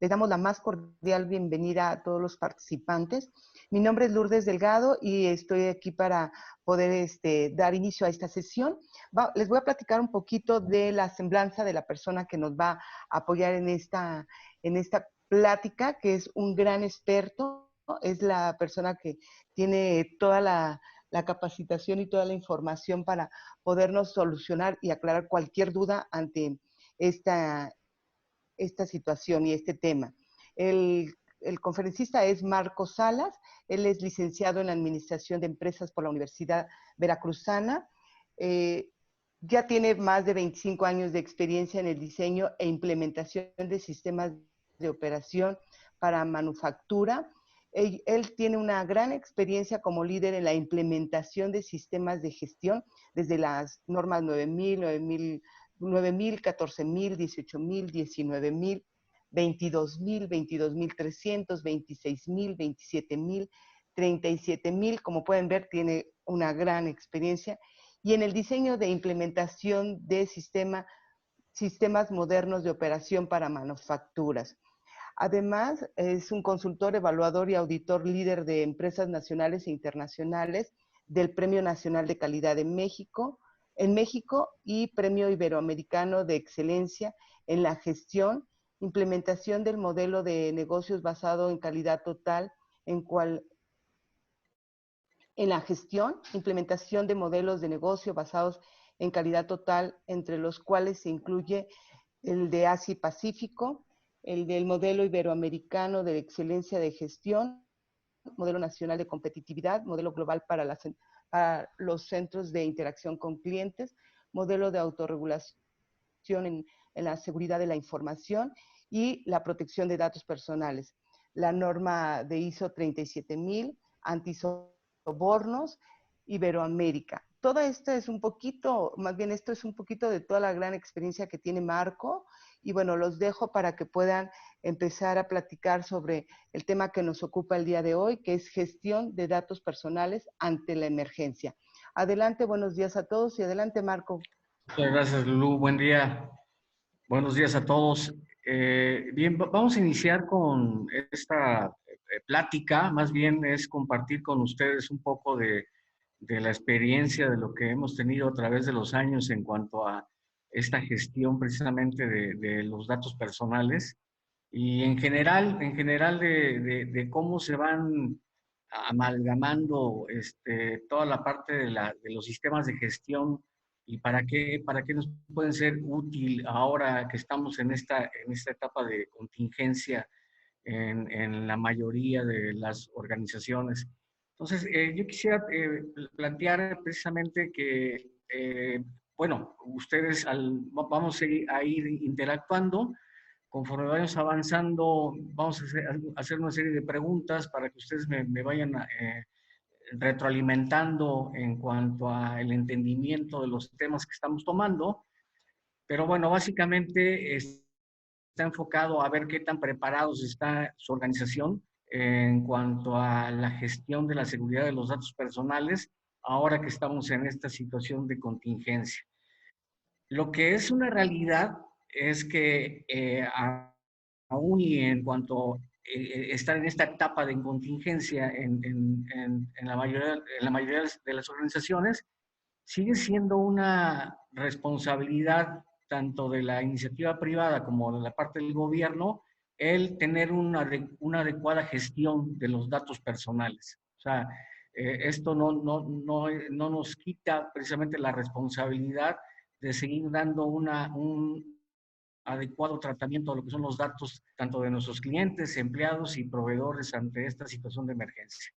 Les damos la más cordial bienvenida a todos los participantes. Mi nombre es Lourdes Delgado y estoy aquí para poder dar inicio a esta sesión. Les voy a platicar un poquito de la semblanza de la persona que nos va a apoyar en esta plática, que es un gran experto, ¿no? Es la persona que tiene toda la capacitación y toda la información para podernos solucionar y aclarar cualquier duda ante esta situación y este tema. El conferencista es Marco Salas, él es licenciado en Administración de Empresas por la Universidad Veracruzana, ya tiene más de 25 años de experiencia en el diseño e implementación de sistemas de operación para manufactura. Él tiene una gran experiencia como líder en la implementación de sistemas de gestión, desde las normas 9000, 14.000, 18.000, 19.000, 22.000, 22.300, 26.000, 27.000, 37.000. Como pueden ver, tiene una gran experiencia. Y en el diseño de implementación de sistemas modernos de operación para manufacturas. Además, es un consultor, evaluador y auditor líder de empresas nacionales e internacionales del Premio Nacional de Calidad de México, en México, y Premio Iberoamericano de Excelencia en la Gestión, implementación del modelo de negocios basado en calidad total, en la gestión, implementación de modelos de negocio basados en calidad total, entre los cuales se incluye el de Asia y Pacífico, el del modelo iberoamericano de excelencia de gestión, modelo nacional de competitividad, modelo global para los centros de interacción con clientes, modelo de autorregulación en la seguridad de la información y la protección de datos personales, la norma de ISO 37000, antisobornos, Iberoamérica. Todo esto es un poquito, más bien esto es un poquito de toda la gran experiencia que tiene Marco, y bueno, los dejo para que puedan empezar a platicar sobre el tema que nos ocupa el día de hoy, que es gestión de datos personales ante la emergencia. Adelante, buenos días a todos, y adelante, Marco. Muchas gracias, Lulú. Buen día. Buenos días a todos. Bien, vamos a iniciar con esta plática. Más bien es compartir con ustedes un poco de la experiencia, de lo que hemos tenido a través de los años en cuanto a esta gestión precisamente de los datos personales y en general de cómo se van amalgamando toda la parte de los sistemas de gestión y para qué nos pueden ser útil ahora que estamos en esta etapa de contingencia en la mayoría de las organizaciones. Entonces, yo quisiera plantear precisamente que, bueno, ustedes vamos a ir interactuando. Conforme vayamos avanzando, vamos a hacer una serie de preguntas para que ustedes me vayan retroalimentando en cuanto al entendimiento de los temas que estamos tomando. Pero bueno, básicamente está enfocado a ver qué tan preparados está su organización en cuanto a la gestión de la seguridad de los datos personales, ahora que estamos en esta situación de contingencia. Lo que es una realidad es que aún y en cuanto estar en esta etapa de contingencia en la mayoría de las organizaciones, sigue siendo una responsabilidad tanto de la iniciativa privada como de la parte del gobierno el tener una adecuada gestión de los datos personales. O sea, esto no nos quita precisamente la responsabilidad de seguir dando un adecuado tratamiento a lo que son los datos tanto de nuestros clientes, empleados y proveedores ante esta situación de emergencia.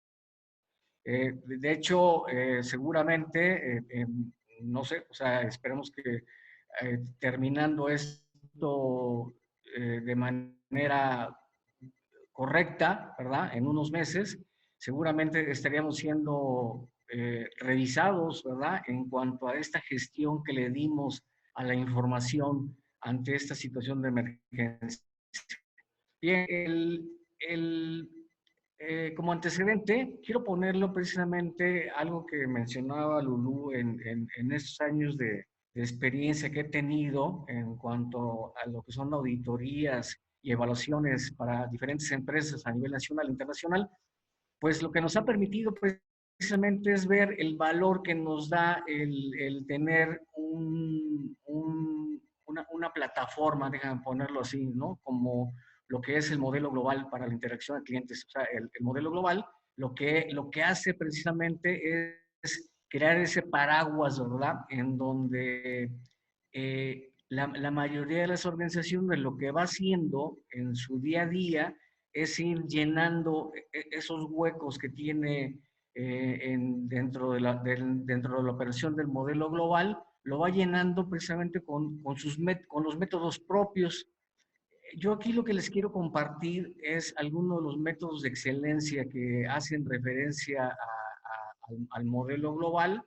De hecho, seguramente, no sé, o sea, esperemos que terminando esto de manera correcta, ¿verdad? En unos meses, seguramente estaríamos siendo revisados, ¿verdad? En cuanto a esta gestión que le dimos a la información ante esta situación de emergencia. Bien, como antecedente, quiero ponerlo precisamente algo que mencionaba Lulú en estos años de experiencia que he tenido en cuanto a lo que son auditorías y evaluaciones para diferentes empresas a nivel nacional e internacional, pues lo que nos ha permitido precisamente es ver el valor que nos da el tener una plataforma, déjame ponerlo así, ¿no? Como lo que es el modelo global para la interacción de clientes. O sea, el modelo global lo que hace precisamente es crear ese paraguas, ¿verdad? En donde la mayoría de las organizaciones lo que va haciendo en su día a día es ir llenando esos huecos que tiene dentro de la operación del modelo global, lo va llenando precisamente con los métodos propios. Yo aquí lo que les quiero compartir es algunos de los métodos de excelencia que hacen referencia al modelo global,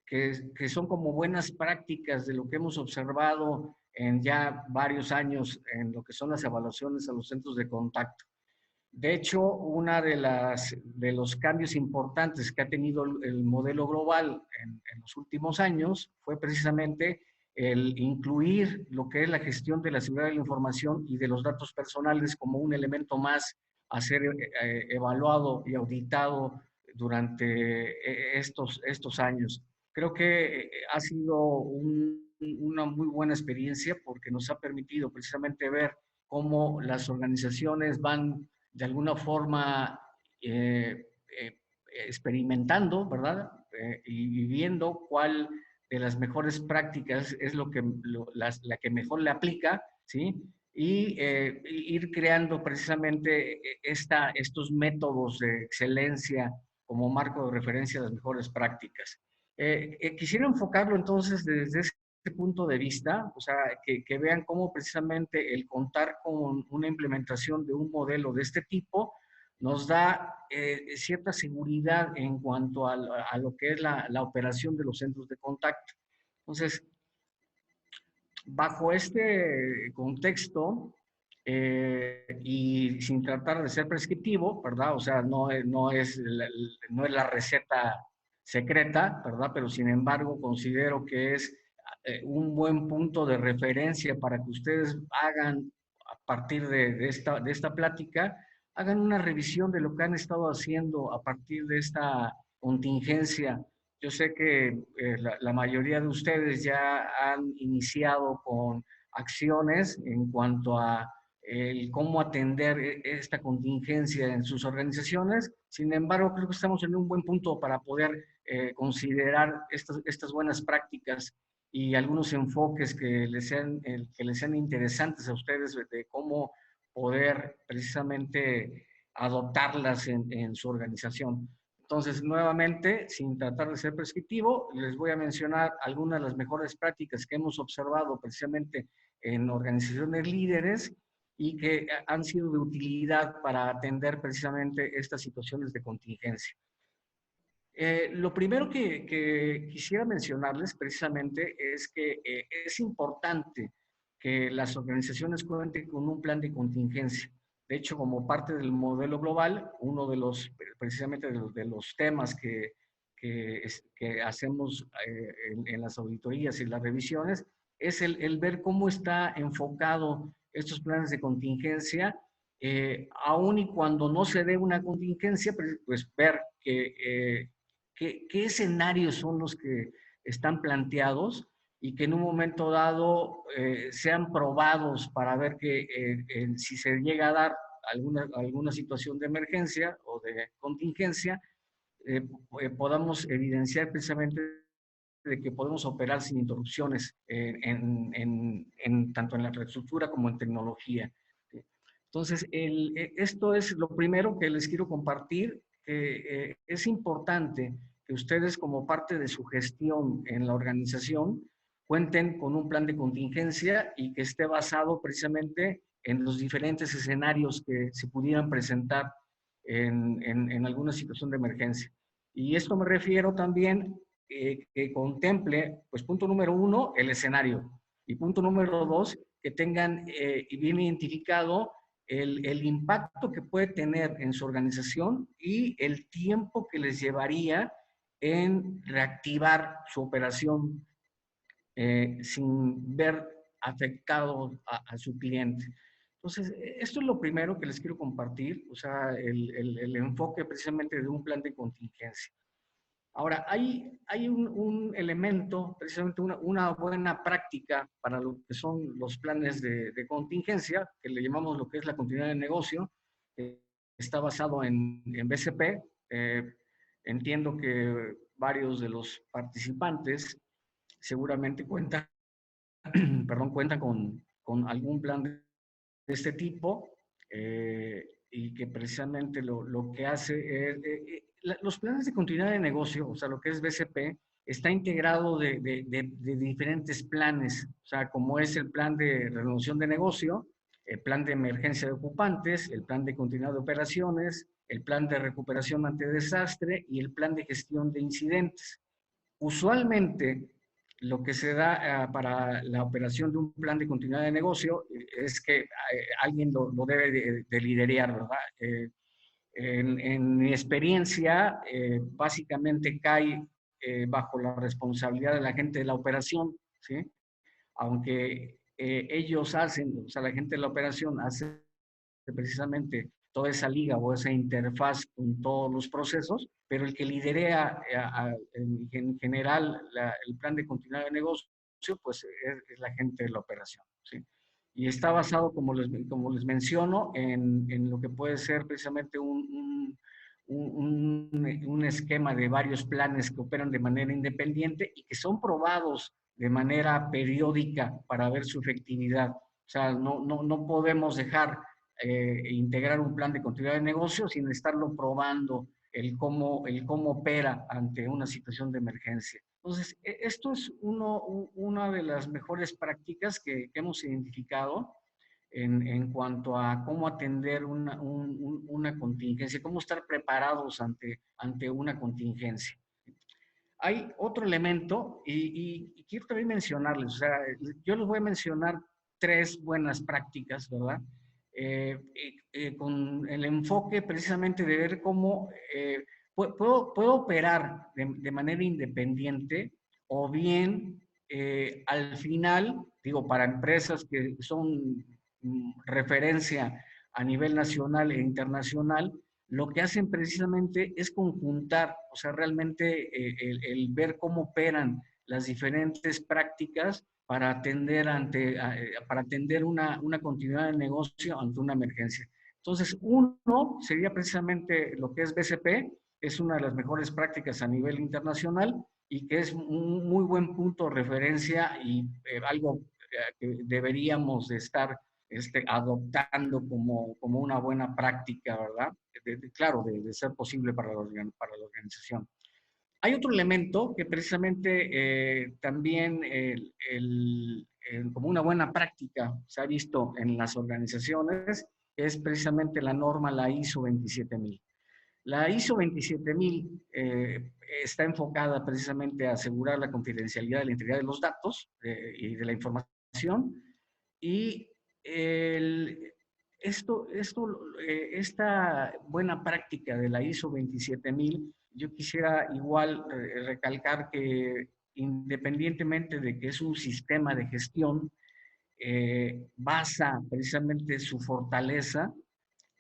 que son como buenas prácticas de lo que hemos observado en ya varios años en lo que son las evaluaciones a los centros de contacto. De hecho, una de los cambios importantes que ha tenido el modelo global en los últimos años fue precisamente el incluir lo que es la gestión de la seguridad de la información y de los datos personales como un elemento más a ser evaluado y auditado durante estos años. Creo que ha sido una muy buena experiencia porque nos ha permitido precisamente ver cómo las organizaciones van de alguna forma experimentando, ¿verdad? Y viviendo cuál de las mejores prácticas es la que mejor le aplica, ¿sí? Y ir creando precisamente estos métodos de excelencia como marco de referencia a las mejores prácticas. Quisiera enfocarlo entonces desde ese punto de vista, o sea, que vean cómo precisamente el contar con una implementación de un modelo de este tipo nos da cierta seguridad en cuanto a lo que es la operación de los centros de contacto. Entonces, bajo este contexto, y sin tratar de ser prescriptivo, ¿verdad? O sea, no es la receta secreta, ¿verdad? Pero sin embargo, considero que es un buen punto de referencia para que ustedes hagan, a partir de esta plática, hagan una revisión de lo que han estado haciendo a partir de esta contingencia. Yo sé que la mayoría de ustedes ya han iniciado con acciones en cuanto a cómo atender esta contingencia en sus organizaciones. Sin embargo, creo que estamos en un buen punto para poder considerar estas buenas prácticas y algunos enfoques que les sean interesantes a ustedes de cómo poder precisamente adoptarlas en su organización. Entonces, nuevamente, sin tratar de ser prescriptivo, les voy a mencionar algunas de las mejores prácticas que hemos observado precisamente en organizaciones líderes y que han sido de utilidad para atender precisamente estas situaciones de contingencia. Lo primero que quisiera mencionarles precisamente es que es importante que las organizaciones cuenten con un plan de contingencia. De hecho, como parte del modelo global, uno de los, precisamente de los temas que hacemos en las auditorías y las revisiones es el ver cómo está enfocado estos planes de contingencia, aun y cuando no se dé una contingencia, pues ver qué escenarios son los que están planteados y que en un momento dado sean probados para ver que si se llega a dar alguna situación de emergencia o de contingencia, podamos evidenciar precisamente de que podemos operar sin interrupciones tanto en la infraestructura como en tecnología. Entonces, esto es lo primero que les quiero compartir. Es importante que ustedes como parte de su gestión en la organización cuenten con un plan de contingencia y que esté basado precisamente en los diferentes escenarios que se pudieran presentar en alguna situación de emergencia. Y esto me refiero también que contemple, pues punto número 1, el escenario. Y punto número 2, que tengan bien identificado el impacto que puede tener en su organización y el tiempo que les llevaría en reactivar su operación sin ver afectado a su cliente. Entonces, esto es lo primero que les quiero compartir, o sea, el enfoque precisamente de un plan de contingencia. Ahora, hay un elemento, precisamente una buena práctica para lo que son los planes de contingencia, que le llamamos lo que es la continuidad de negocio, está basado en BCP. Entiendo que varios de los participantes seguramente cuentan, perdón, cuentan con algún plan de este tipo, y que precisamente lo que hace es, los planes de continuidad de negocio, o sea, lo que es BCP, está integrado de diferentes planes, o sea, como es el plan de renovación de negocio, el plan de emergencia de ocupantes, el plan de continuidad de operaciones, el plan de recuperación ante desastre y el plan de gestión de incidentes. Usualmente, lo que se da para la operación de un plan de continuidad de negocio es que alguien lo debe de liderar, ¿verdad? En mi experiencia, básicamente cae bajo la responsabilidad de la gente de la operación, ¿sí? Aunque ellos hacen, o sea, la gente de la operación hace precisamente toda esa liga o esa interfaz con todos los procesos, pero el que lidera en general el plan de continuidad de negocio, pues es la gente de la operación, ¿sí? Y está basado, como les menciono, en lo que puede ser precisamente un esquema de varios planes que operan de manera independiente y que son probados de manera periódica para ver su efectividad. O sea, no podemos dejar integrar un plan de continuidad de negocio sin estarlo probando el cómo opera ante una situación de emergencia. Entonces, esto es una de las mejores prácticas que hemos identificado en cuanto a cómo atender una contingencia, cómo estar preparados ante una contingencia. Hay otro elemento y quiero también mencionarles, o sea, yo les voy a mencionar tres buenas prácticas, ¿verdad? Con el enfoque precisamente de ver cómo puedo operar de manera independiente o bien al final, digo, para empresas que son referencia a nivel nacional e internacional, lo que hacen precisamente es conjuntar, o sea, realmente el ver cómo operan las diferentes prácticas para atender, para atender una continuidad de negocio ante una emergencia. Entonces, uno sería precisamente lo que es BCP, es una de las mejores prácticas a nivel internacional y que es un muy buen punto de referencia y algo que deberíamos de estar adoptando como una buena práctica, ¿verdad? Claro, de ser posible para la organización. Hay otro elemento que precisamente también como una buena práctica se ha visto en las organizaciones, es precisamente la norma, la ISO 27000. La ISO 27000 está enfocada precisamente a asegurar la confidencialidad y la integridad de los datos y de la información, y el, esta buena práctica de la ISO 27000, yo quisiera igual recalcar que independientemente de que es un sistema de gestión, basa precisamente su fortaleza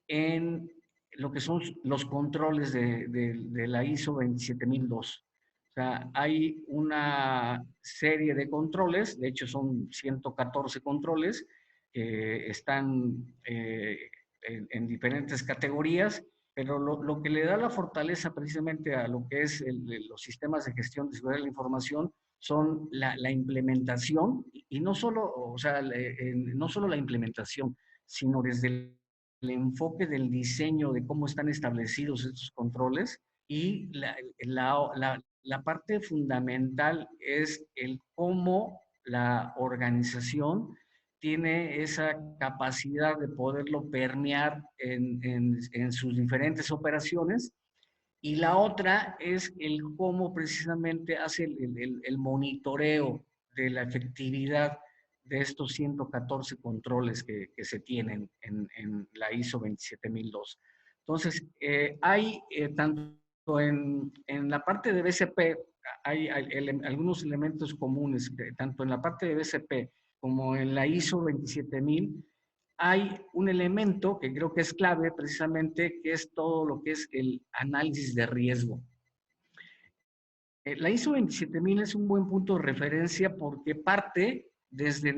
en lo que son los controles de la ISO 27002. O sea, hay una serie de controles, de hecho son 114 controles que están en diferentes categorías, pero lo que le da la fortaleza precisamente a lo que es los sistemas de gestión de seguridad de la información son la implementación, y no solo, o sea, no solo la implementación, sino desde el enfoque del diseño de cómo están establecidos estos controles, y la parte fundamental es el cómo la organización tiene esa capacidad de poderlo permear en sus diferentes operaciones, y la otra es el cómo precisamente hace el monitoreo de la efectividad de estos 114 controles que se tienen en la ISO 27002. Entonces, hay tanto en la parte de BCP, hay algunos elementos comunes, tanto en la parte de BCP como en la ISO 27000, hay un elemento que creo que es clave precisamente, que es todo lo que es el análisis de riesgo. La ISO 27000 es un buen punto de referencia porque parte desde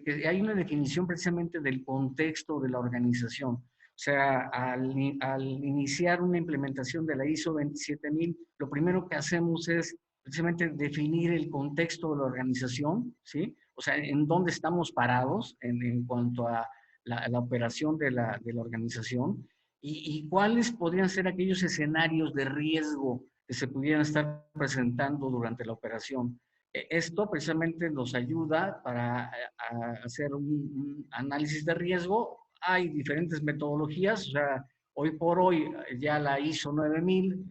que hay una definición precisamente del contexto de la organización. O sea, al iniciar una implementación de la ISO 27000, lo primero que hacemos es precisamente definir el contexto de la organización, ¿sí? O sea, en dónde estamos parados en cuanto a la operación de la organización y cuáles podrían ser aquellos escenarios de riesgo que se pudieran estar presentando durante la operación. Esto precisamente nos ayuda para hacer un análisis de riesgo. Hay diferentes metodologías, o sea, hoy por hoy ya la ISO 9000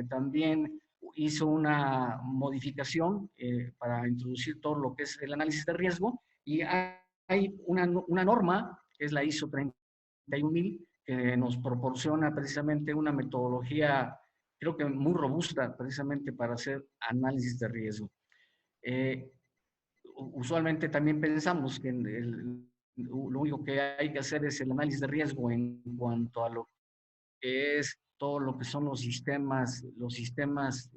también hizo una modificación para introducir todo lo que es el análisis de riesgo y hay una norma, que es la ISO 31000, que nos proporciona precisamente una metodología, creo que muy robusta, precisamente para hacer análisis de riesgo. Usualmente también pensamos que lo único que hay que hacer es el análisis de riesgo en cuanto a lo que es todo lo que son los sistemas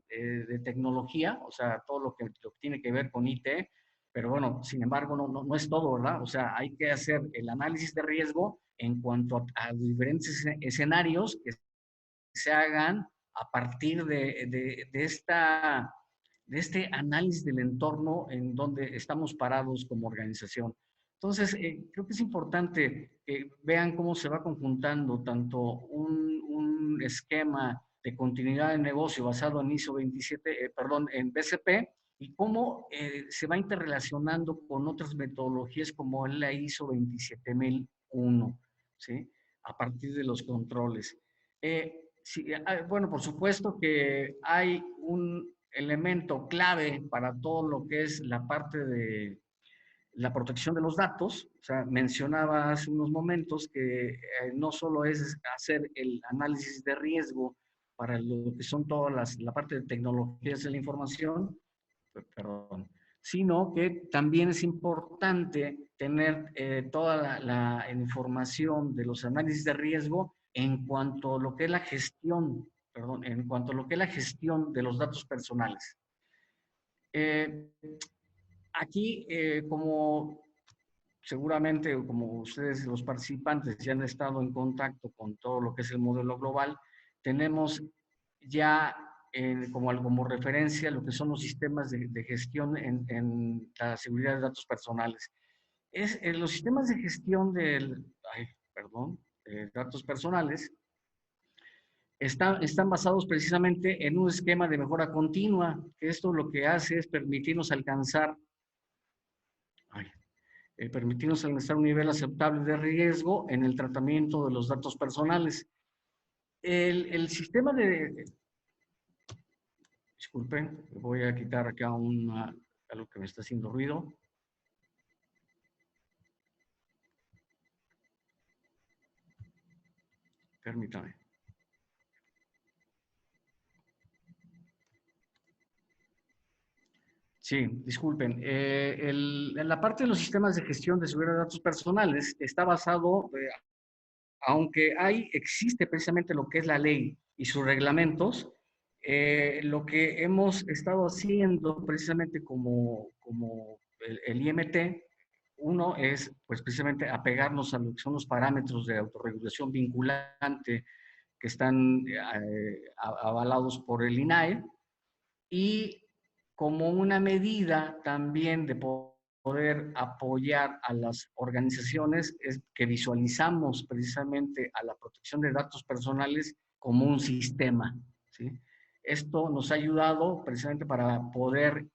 de tecnología, o sea, todo lo que tiene que ver con IT, pero bueno, sin embargo, no es todo, ¿verdad? O sea, hay que hacer el análisis de riesgo en cuanto a diferentes escenarios que se hagan a partir de este análisis del entorno en donde estamos parados como organización. Entonces, creo que es importante que vean cómo se va conjuntando tanto un esquema de continuidad de negocio basado en ISO 27, en BCP, y cómo se va interrelacionando con otras metodologías como la ISO 27001, ¿sí? A partir de los controles. Sí, bueno, por supuesto que hay un elemento clave para todo lo que es la parte de la protección de los datos. O sea, mencionaba hace unos momentos que no solo es hacer el análisis de riesgo para lo que son la parte de tecnologías de la información, perdón, sino que también es importante tener toda la información de los análisis de riesgo en cuanto a lo que es la gestión, perdón, en cuanto a lo que es la gestión de los datos personales. Eh, Aquí, como seguramente, como ustedes, los participantes, ya han estado en contacto con todo lo que es el modelo global, tenemos ya como referencia lo que son los sistemas de gestión en la seguridad de datos personales. Los sistemas de gestión de datos personales están basados precisamente en un esquema de mejora continua, que esto lo que hace es permitirnos alcanzar un nivel aceptable de riesgo en el tratamiento de los datos personales. El sistema disculpen, voy a quitar acá algo que me está haciendo ruido. Permítame. Sí, disculpen. La parte de los sistemas de gestión de seguridad de datos personales está basado, aunque existe precisamente lo que es la ley y sus reglamentos, lo que hemos estado haciendo precisamente como el IMT, uno es pues precisamente apegarnos a lo que son los parámetros de autorregulación vinculante que están avalados por el INAE, y como una medida también de poder apoyar a las organizaciones es que visualizamos precisamente a la protección de datos personales como un sistema, ¿sí? Esto nos ha ayudado precisamente para poder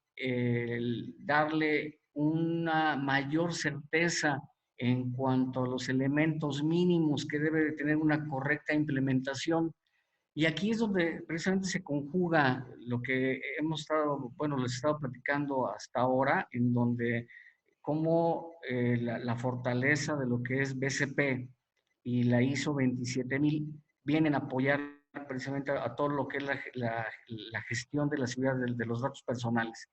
darle una mayor certeza en cuanto a los elementos mínimos que debe de tener una correcta implementación. Y aquí es donde precisamente se conjuga lo que les he estado platicando hasta ahora, en donde cómo la fortaleza de lo que es BCP y la ISO 27000 vienen a apoyar precisamente a todo lo que es la gestión de la seguridad de los datos personales.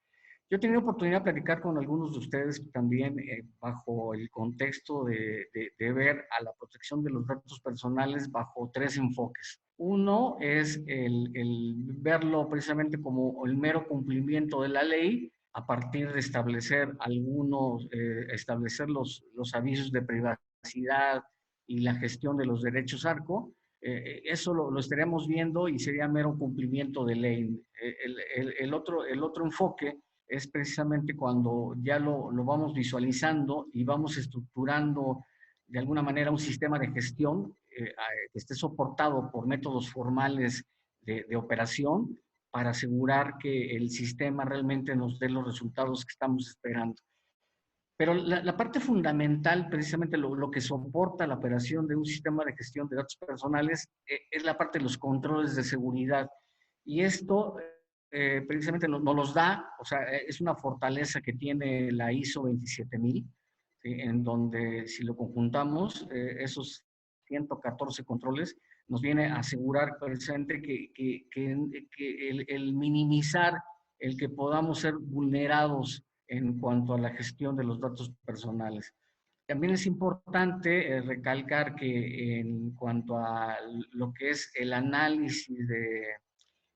Yo he tenido oportunidad de platicar con algunos de ustedes también bajo el contexto de ver a la protección de los datos personales bajo tres enfoques. Uno es el verlo precisamente como el mero cumplimiento de la ley a partir de establecer establecer los avisos de privacidad y la gestión de los derechos ARCO. Eso lo estaríamos viendo y sería mero cumplimiento de ley. El otro enfoque es precisamente cuando ya lo vamos visualizando y vamos estructurando de alguna manera un sistema de gestión que esté soportado por métodos formales de operación para asegurar que el sistema realmente nos dé los resultados que estamos esperando. Pero la parte fundamental, precisamente lo que soporta la operación de un sistema de gestión de datos personales, es la parte de los controles de seguridad. Y esto precisamente nos los da, o sea, es una fortaleza que tiene la ISO 27000, ¿sí? En donde si lo conjuntamos, esos 114 controles, nos viene a asegurar precisamente que el minimizar el que podamos ser vulnerados en cuanto a la gestión de los datos personales. También es importante recalcar que en cuanto a lo que es el análisis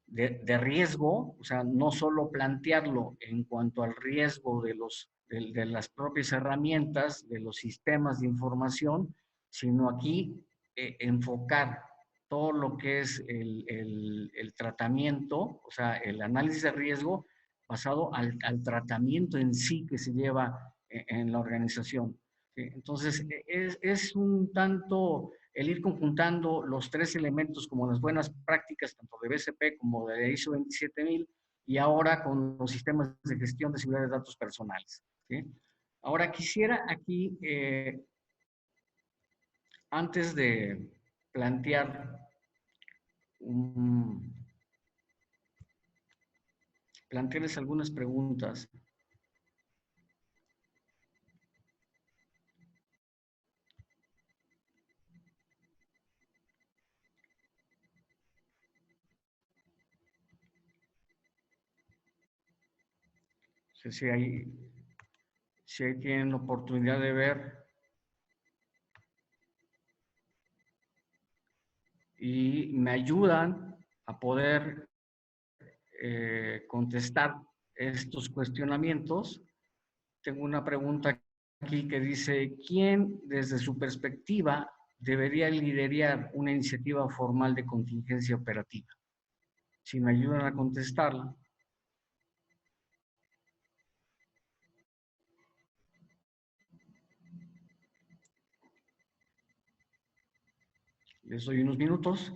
de riesgo, o sea, no solo plantearlo en cuanto al riesgo de las propias herramientas, de los sistemas de información, sino aquí enfocar todo lo que es el tratamiento, o sea, el análisis de riesgo basado al tratamiento en sí que se lleva en la organización. ¿Sí? Entonces, es un tanto el ir conjuntando los tres elementos como las buenas prácticas, tanto de BCP como de ISO 27000, y ahora con los sistemas de gestión de seguridad de datos personales. ¿Sí? Ahora, quisiera aquí, antes de plantear plantearles algunas preguntas. No sé si ahí tienen la oportunidad de ver y me ayudan a poder contestar estos cuestionamientos. Tengo una pregunta aquí que dice, ¿quién desde su perspectiva debería liderar una iniciativa formal de contingencia operativa? Si me ayudan a contestarla. Les doy unos minutos.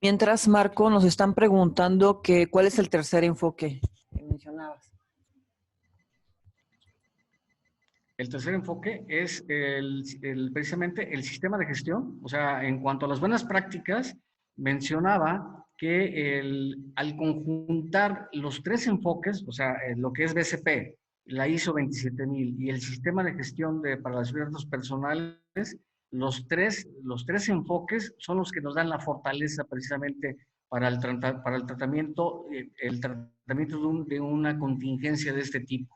Mientras, Marco, nos están preguntando que cuál es el tercer enfoque que mencionabas. El tercer enfoque es precisamente el sistema de gestión. O sea, en cuanto a las buenas prácticas, mencionaba que al conjuntar los tres enfoques, o sea, lo que es BCP, la ISO 27000 y el sistema de gestión para las seguridad de datos personales, los tres enfoques son los que nos dan la fortaleza precisamente para el tratamiento, de una contingencia de este tipo.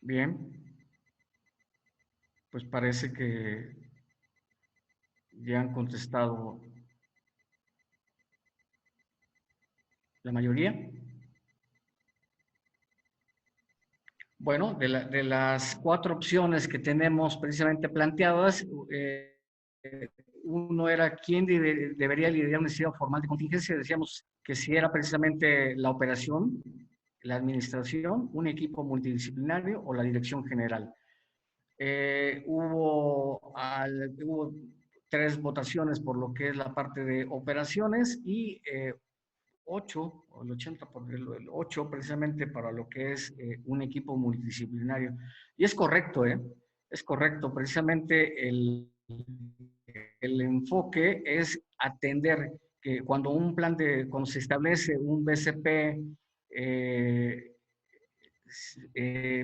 Bien, pues parece que ya han contestado la mayoría. Bueno, de las cuatro opciones que tenemos precisamente planteadas, uno era quién debería liderar una iniciativa formal de contingencia. Decíamos que si era precisamente la operación, la administración, un equipo multidisciplinario o la dirección general. Hubo tres votaciones por lo que es la parte de operaciones y 8, o el 80 por el 8 precisamente para lo que es un equipo multidisciplinario. Y es correcto, ¿eh? Es correcto. Precisamente el enfoque es atender que cuando cuando se establece un BCP,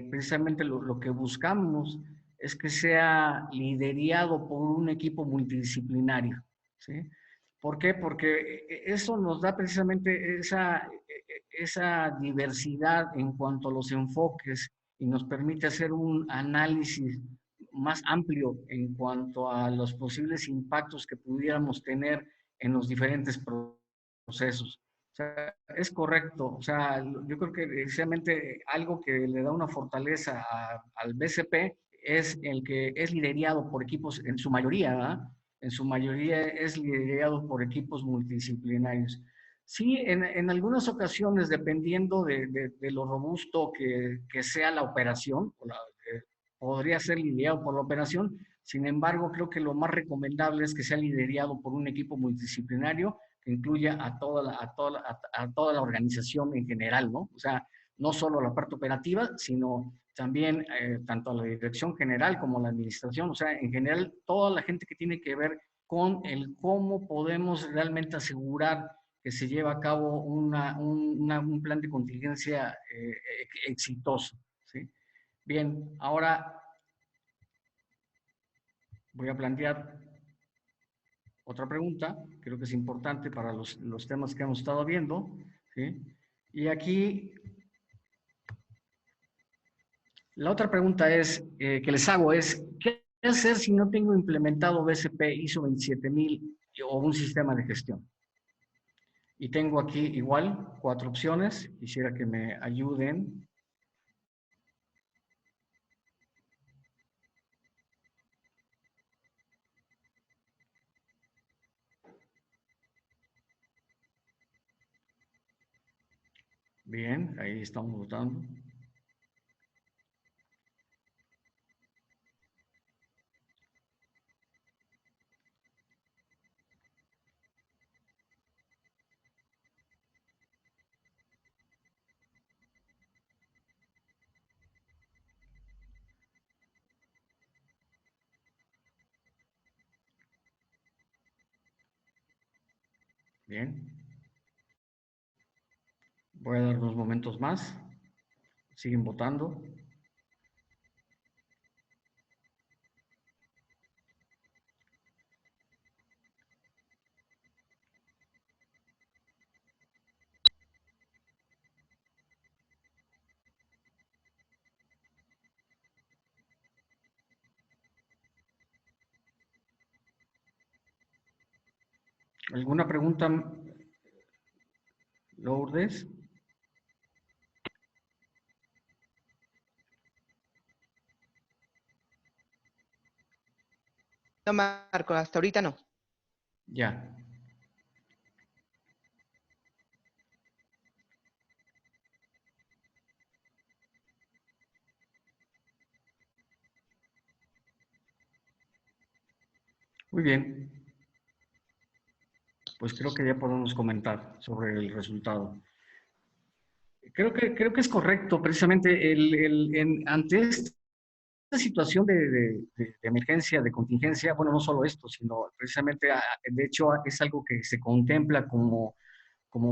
precisamente lo que buscamos es que sea liderado por un equipo multidisciplinario, ¿sí? ¿Por qué? Porque eso nos da precisamente esa diversidad en cuanto a los enfoques y nos permite hacer un análisis más amplio en cuanto a los posibles impactos que pudiéramos tener en los diferentes procesos. O sea, es correcto. O sea, yo creo que precisamente algo que le da una fortaleza al BCP es el que es liderado por equipos, en su mayoría, ¿verdad? En su mayoría es liderado por equipos multidisciplinarios. Sí, en algunas ocasiones, dependiendo de lo robusto que sea la operación, podría ser liderado por la operación. Sin embargo, creo que lo más recomendable es que sea liderado por un equipo multidisciplinario que incluya a toda la organización en general, ¿no? O sea, no solo la parte operativa, sino también tanto a la dirección general como la administración, o sea, en general toda la gente que tiene que ver con el cómo podemos realmente asegurar que se lleva a cabo un plan de contingencia exitoso, ¿sí? Bien, ahora voy a plantear otra pregunta, creo que es importante para los temas que hemos estado viendo, ¿sí? Y aquí la otra pregunta es, que les hago es, ¿qué hacer si no tengo implementado BCP ISO 27000 o un sistema de gestión? Y tengo aquí igual 4 opciones, quisiera que me ayuden. Bien, ahí estamos votando. Bien, voy a dar unos momentos más. Siguen votando. ¿Alguna pregunta, Lourdes? No, Marco, hasta ahorita no. Ya. Muy bien. Pues creo que ya podemos comentar sobre el resultado. Creo que es correcto, precisamente ante esta situación de emergencia, de contingencia, bueno, no solo esto, sino precisamente, de hecho, es algo que se contempla como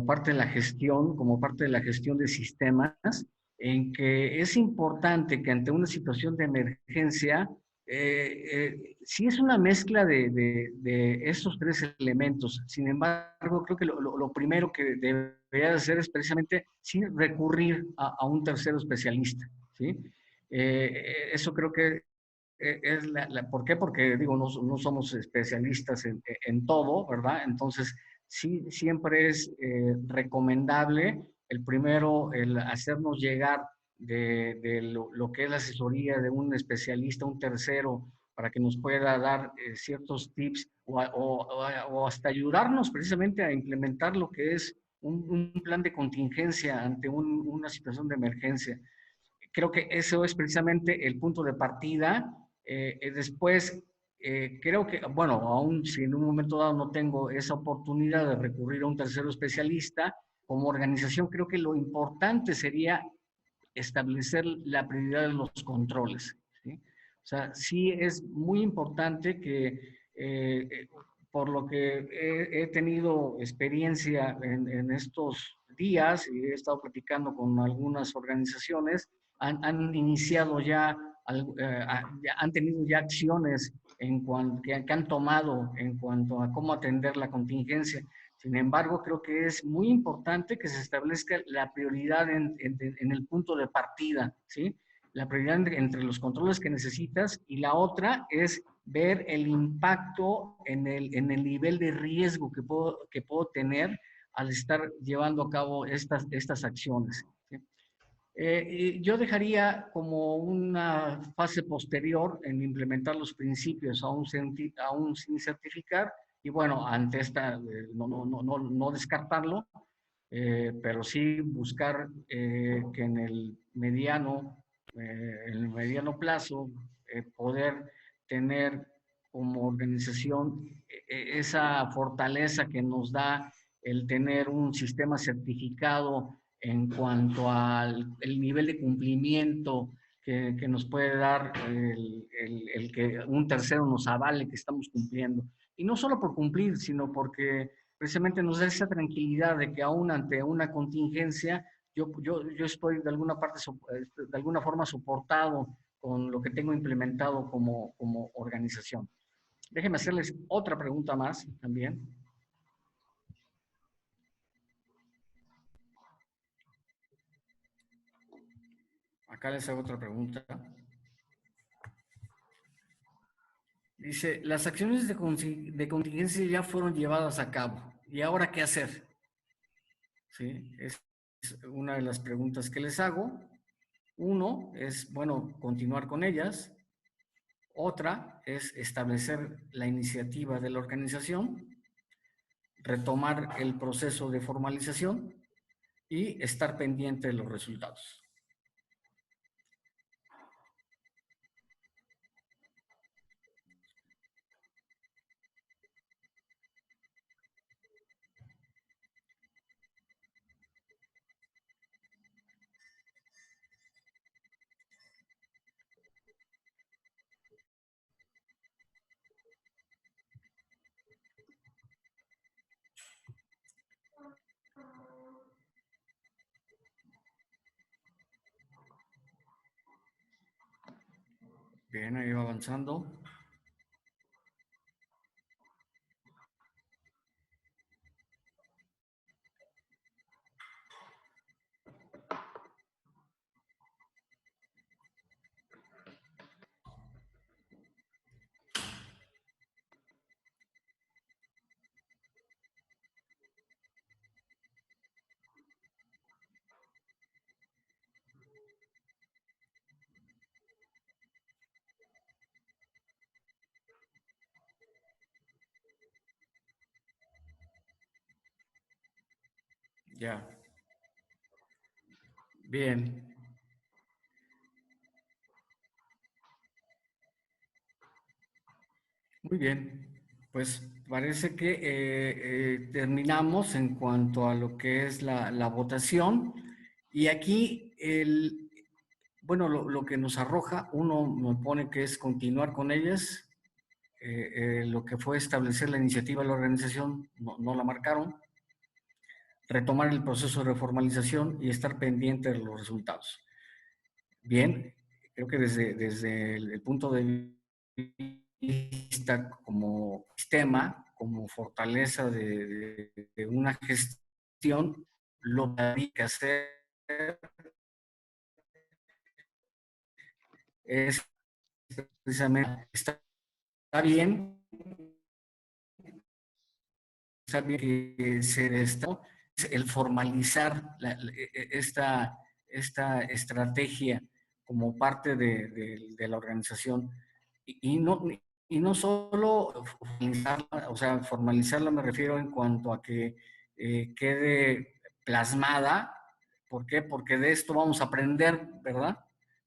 parte de la gestión, como parte de la gestión de sistemas, en que es importante que ante una situación de emergencia, sí es una mezcla de esos 3 elementos. Sin embargo, creo que lo primero que debería hacer es precisamente sí recurrir a un tercero especialista, ¿sí? Eso creo que es ¿por qué? Porque digo, no somos especialistas en todo, ¿verdad? Entonces, sí, siempre es recomendable el primero, el hacernos llegar de lo que es la asesoría de un especialista, un tercero, para que nos pueda dar ciertos tips o hasta ayudarnos precisamente a implementar lo que es un plan de contingencia ante una situación de emergencia. Creo que eso es precisamente el punto de partida. Después, creo que, bueno, aún si en un momento dado no tengo esa oportunidad de recurrir a un tercero especialista, como organización creo que lo importante sería establecer la prioridad de los controles, ¿sí? O sea, sí es muy importante que, por lo que he tenido experiencia en estos días y he estado platicando con algunas organizaciones, han iniciado ya, han tenido ya acciones que han tomado en cuanto a cómo atender la contingencia. Sin embargo, creo que es muy importante que se establezca la prioridad en el punto de partida, ¿sí? La prioridad entre los controles que necesitas y la otra es ver el impacto en el nivel de riesgo que puedo tener al estar llevando a cabo estas acciones, ¿sí? Y yo dejaría como una fase posterior en implementar los principios aún sin certificar y bueno, ante esta, no descartarlo, pero sí buscar que en el mediano plazo, poder tener como organización esa fortaleza que nos da el tener un sistema certificado en cuanto al el nivel de cumplimiento que nos puede dar el que un tercero nos avale que estamos cumpliendo. Y no solo por cumplir, sino porque precisamente nos da esa tranquilidad de que aún ante una contingencia, yo estoy de alguna forma soportado con lo que tengo implementado como organización. Déjenme hacerles otra pregunta más también. Acá les hago otra pregunta. Dice, las acciones de contingencia ya fueron llevadas a cabo. ¿Y ahora qué hacer? ¿Sí? Es una de las preguntas que les hago. Uno es, bueno, continuar con ellas. Otra es establecer la iniciativa de la organización, retomar el proceso de formalización y estar pendiente de los resultados. Bien, ahí va avanzando. Ya. Bien. Muy bien. Pues parece que terminamos en cuanto a lo que es la votación. Y aquí, bueno, lo que nos arroja, uno me pone que es continuar con ellas. Lo que fue establecer la iniciativa de la organización, no la marcaron. Retomar el proceso de reformalización y estar pendiente de los resultados. Bien, creo que desde el punto de vista como sistema, como fortaleza de una gestión, lo que hay que hacer es precisamente, está bien que se está, el formalizar esta estrategia como parte de la organización y no solo formalizarla, o sea, formalizarla me refiero en cuanto a que quede plasmada. ¿Por qué? Porque de esto vamos a aprender, ¿verdad?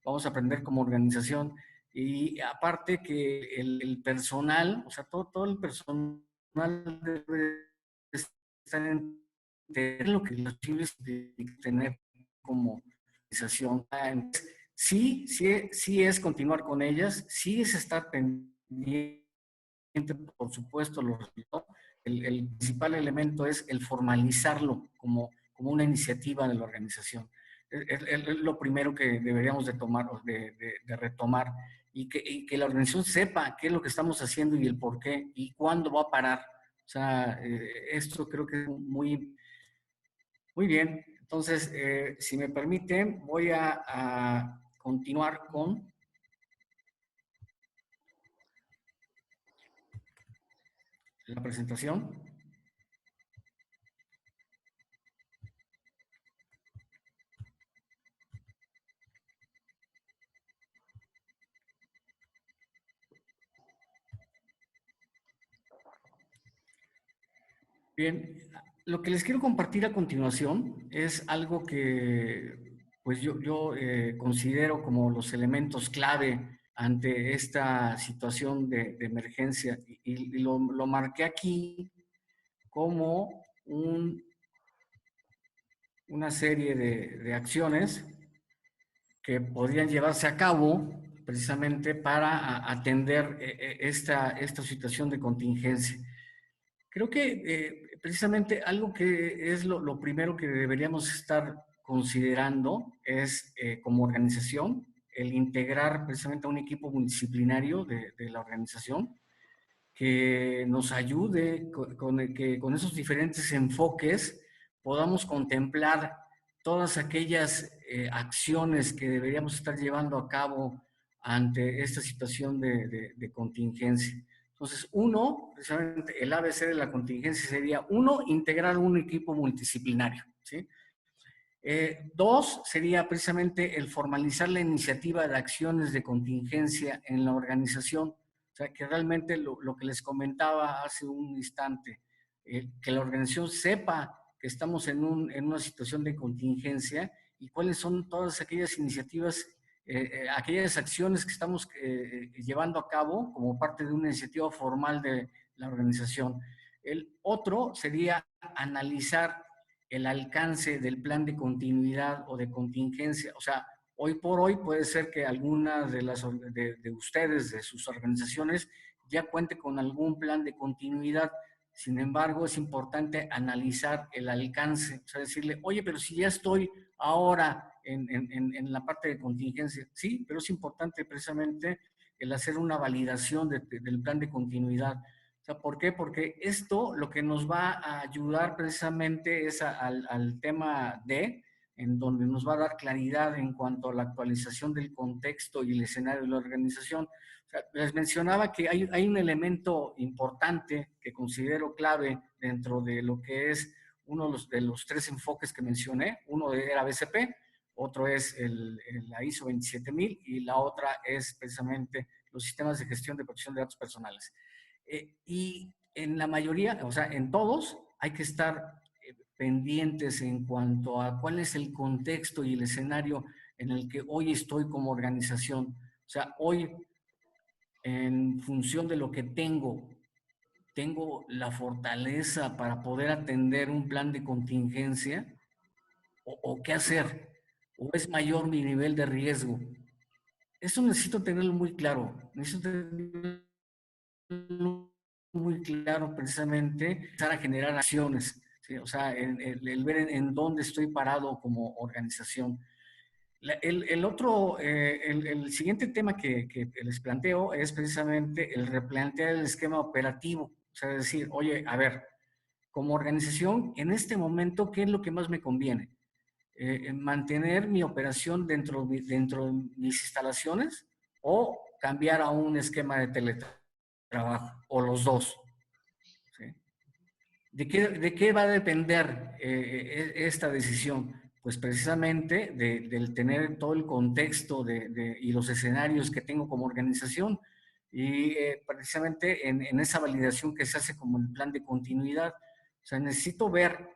Vamos a aprender como organización. Y aparte que el personal, o sea, todo el personal debe estar entender lo que los chiles tienen que tener como organización. Sí, sí, sí es continuar con ellas, sí es estar pendiente, por supuesto, los resultados. El principal elemento es el formalizarlo como una iniciativa de la organización. Es lo primero que deberíamos de tomar, de retomar, y que la organización sepa qué es lo que estamos haciendo y el por qué y cuándo va a parar. O sea, esto creo que es muy bien. Entonces, si me permiten, voy a continuar con la presentación. Bien, lo que les quiero compartir a continuación es algo que pues yo considero como los elementos clave ante esta situación de emergencia y lo marqué aquí como una serie de acciones que podrían llevarse a cabo precisamente para atender esta situación de contingencia. Creo que precisamente algo que es lo primero que deberíamos estar considerando es, como organización, el integrar precisamente a un equipo multidisciplinario de la organización que nos ayude que con esos diferentes enfoques podamos contemplar todas aquellas acciones que deberíamos estar llevando a cabo ante esta situación de contingencia. Entonces, uno, precisamente el ABC de la contingencia sería, uno, integrar un equipo multidisciplinario, ¿sí? Dos, sería precisamente el formalizar la iniciativa de acciones de contingencia en la organización. O sea, que realmente lo que les comentaba hace un instante, que la organización sepa que estamos en una situación de contingencia y cuáles son todas aquellas iniciativas, aquellas acciones que estamos llevando a cabo como parte de una iniciativa formal de la organización. El otro sería analizar el alcance del plan de continuidad o de contingencia. O sea, hoy por hoy puede ser que algunas de ustedes, de sus organizaciones, ya cuente con algún plan de continuidad. Sin embargo, es importante analizar el alcance, o sea, decirle, oye, pero si ya estoy ahora en la parte de contingencia, sí, pero es importante precisamente el hacer una validación del plan de continuidad. O sea, ¿por qué? Porque esto lo que nos va a ayudar precisamente es al tema D, en donde nos va a dar claridad en cuanto a la actualización del contexto y el escenario de la organización. O sea, les mencionaba que hay un elemento importante que considero clave dentro de lo que es uno de los tres enfoques que mencioné. Uno era BCP, otro es la ISO 27000 y la otra es precisamente los sistemas de gestión de protección de datos personales. Y en la mayoría, o sea, en todos, hay que estar pendientes en cuanto a cuál es el contexto y el escenario en el que hoy estoy como organización. O sea, hoy, en función de lo que tengo la fortaleza para poder atender un plan de contingencia o qué hacer, o es mayor mi nivel de riesgo. Eso necesito tenerlo muy claro. Necesito tenerlo muy claro precisamente, empezar a generar acciones, ¿sí? O sea, el ver en dónde estoy parado como organización. El siguiente tema que les planteo es precisamente el replantear el esquema operativo. O sea, decir, oye, a ver, como organización, en este momento, ¿qué es lo que más me conviene? ¿Mantener mi operación dentro de mis instalaciones o cambiar a un esquema de teletrabajo? O los dos. ¿Sí? ¿De qué va a depender esta decisión? Pues precisamente del tener todo el contexto y los escenarios que tengo como organización y precisamente en esa validación que se hace como el plan de continuidad. O sea, necesito ver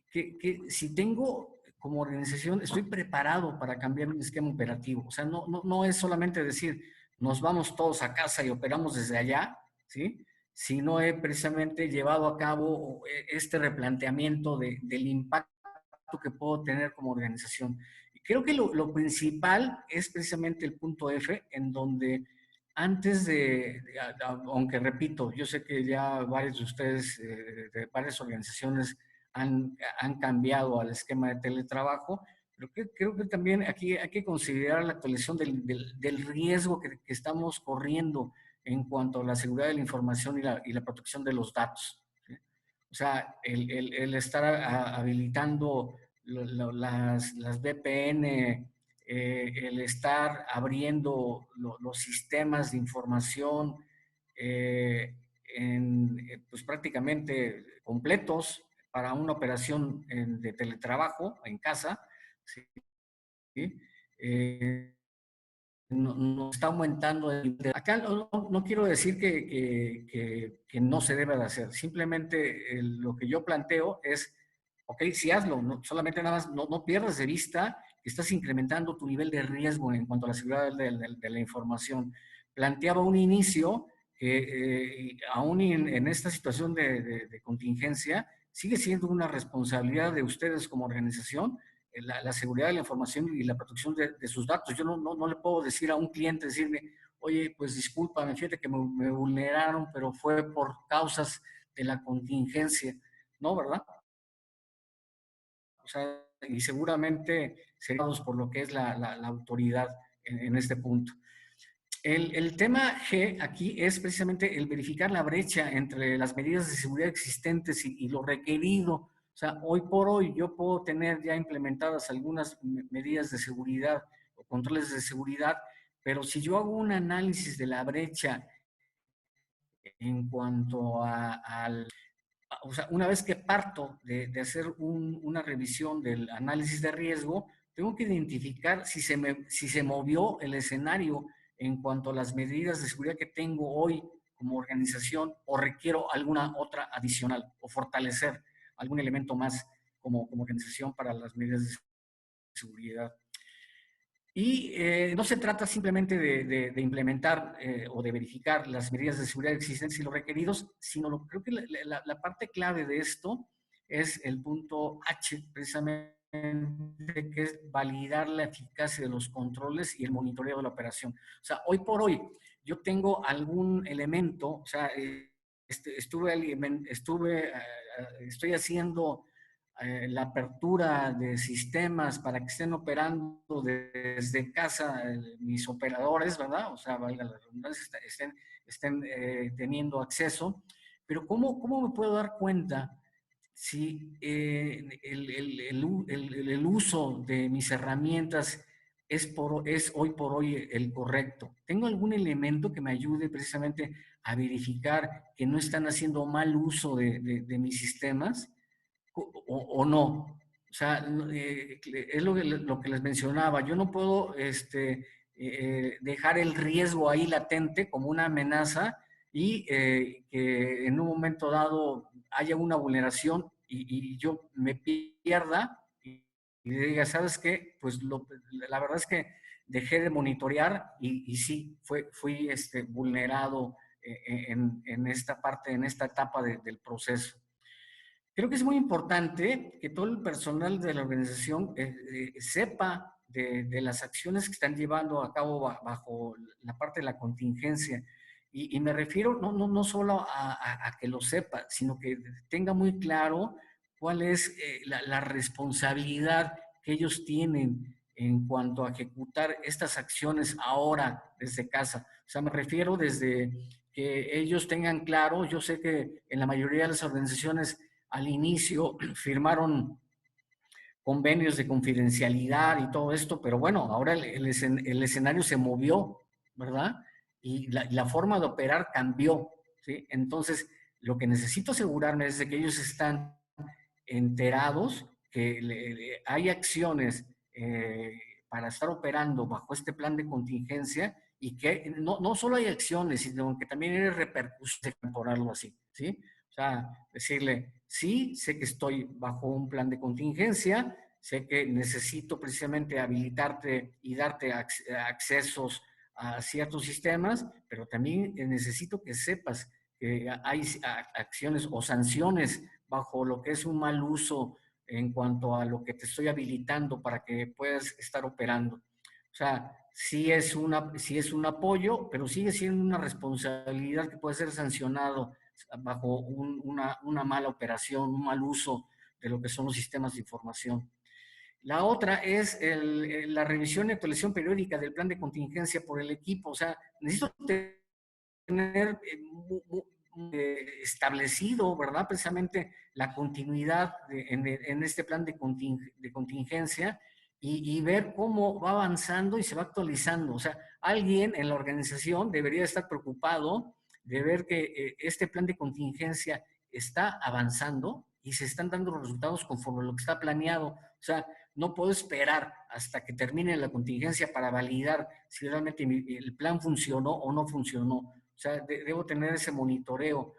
que si tengo como organización, estoy preparado para cambiar mi esquema operativo. O sea, no es solamente decir, nos vamos todos a casa y operamos desde allá, ¿sí? si no he precisamente llevado a cabo este replanteamiento del impacto que puedo tener como organización. Y creo que lo principal es precisamente el punto F, en donde antes aunque repito, yo sé que ya varios de ustedes, de varias organizaciones, han cambiado al esquema de teletrabajo, pero creo que también aquí hay que considerar la actualización del riesgo que estamos corriendo en cuanto a la seguridad de la información y la protección de los datos. ¿Sí? O sea, el estar habilitando las VPN, el estar abriendo los sistemas de información pues prácticamente completos para una operación de teletrabajo en casa, ¿sí? Eh, nos está aumentando. Acá no quiero decir que no se debe de hacer, simplemente lo que yo planteo es, ok, sí hazlo, solamente nada más no pierdas de vista que estás incrementando tu nivel de riesgo en cuanto a la seguridad de la información. Planteaba un inicio que aún en esta situación de contingencia sigue siendo una responsabilidad de ustedes como organización la seguridad de la información y la protección de sus datos. Yo no le puedo decir a un cliente, decirle, oye, pues discúlpame, fíjate que me vulneraron, pero fue por causas de la contingencia, ¿no? ¿Verdad? O sea, y seguramente seriados por lo que es la autoridad en este punto. El tema G aquí es precisamente el verificar la brecha entre las medidas de seguridad existentes y lo requerido. O sea, hoy por hoy yo puedo tener ya implementadas algunas medidas de seguridad o controles de seguridad, pero si yo hago un análisis de la brecha en cuanto al o sea, una vez que parto de hacer una revisión del análisis de riesgo, tengo que identificar si se movió el escenario en cuanto a las medidas de seguridad que tengo hoy como organización o requiero alguna otra adicional o fortalecer algún elemento más como organización para las medidas de seguridad. Y no se trata simplemente de implementar o de verificar las medidas de seguridad existentes y los requeridos, sino creo que la parte clave de esto es el punto H, precisamente, que es validar la eficacia de los controles y el monitoreo de la operación. O sea, hoy por hoy yo tengo algún elemento, o sea, estoy haciendo la apertura de sistemas para que estén operando desde casa mis operadores, ¿verdad? O sea, valga la redundancia, estén teniendo acceso. Pero ¿cómo me puedo dar cuenta si el uso de mis herramientas es hoy por hoy el correcto? ¿Tengo algún elemento que me ayude precisamente a verificar que no están haciendo mal uso de mis sistemas? O no. O sea, es lo que les mencionaba. Yo no puedo dejar el riesgo ahí latente como una amenaza y que en un momento dado haya una vulneración y yo me pierda y diga, ¿sabes qué? Pues la verdad es que dejé de monitorear y sí, fui vulnerado en esta parte, en esta etapa del proceso. Creo que es muy importante que todo el personal de la organización sepa de las acciones que están llevando a cabo bajo la parte de la contingencia. Y me refiero no solo a que lo sepa, sino que tenga muy claro cuál es la responsabilidad que ellos tienen en cuanto a ejecutar estas acciones ahora desde casa. O sea, me refiero desde que ellos tengan claro, yo sé que en la mayoría de las organizaciones al inicio firmaron convenios de confidencialidad y todo esto, pero bueno, ahora el escenario se movió, ¿verdad? Y la forma de operar cambió, ¿sí? Entonces, lo que necesito asegurarme es de que ellos están enterados, que hay acciones para estar operando bajo este plan de contingencia y que no solo hay acciones, sino que también hay repercusiones, por algo así, ¿sí? O sea, decirle, sí, sé que estoy bajo un plan de contingencia, sé que necesito precisamente habilitarte y darte accesos a ciertos sistemas, pero también necesito que sepas hay acciones o sanciones bajo lo que es un mal uso en cuanto a lo que te estoy habilitando para que puedas estar operando. O sea, sí es un apoyo, pero sigue siendo una responsabilidad que puede ser sancionado bajo una mala operación, un mal uso de lo que son los sistemas de información. La otra es la revisión y actualización periódica del plan de contingencia por el equipo. O sea, necesito tener establecido, ¿verdad? Precisamente la continuidad en este plan de contingencia y ver cómo va avanzando y se va actualizando. O sea, alguien en la organización debería estar preocupado de ver que este plan de contingencia está avanzando y se están dando los resultados conforme a lo que está planeado. O sea, no puedo esperar hasta que termine la contingencia para validar si realmente el plan funcionó o no funcionó. O sea, debo tener ese monitoreo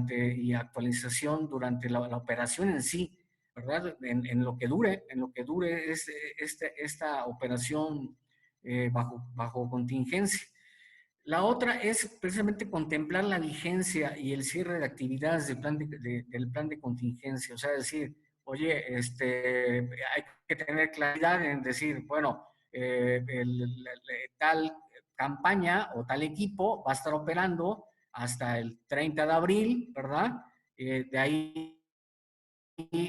y actualización durante la operación en sí, ¿verdad? En lo que dure esta operación bajo contingencia. La otra es precisamente contemplar la vigencia y el cierre de actividades del plan de contingencia. O sea, decir, oye, hay que tener claridad en decir, bueno, tal campaña o tal equipo va a estar operando hasta el 30 de abril, ¿verdad? De ahí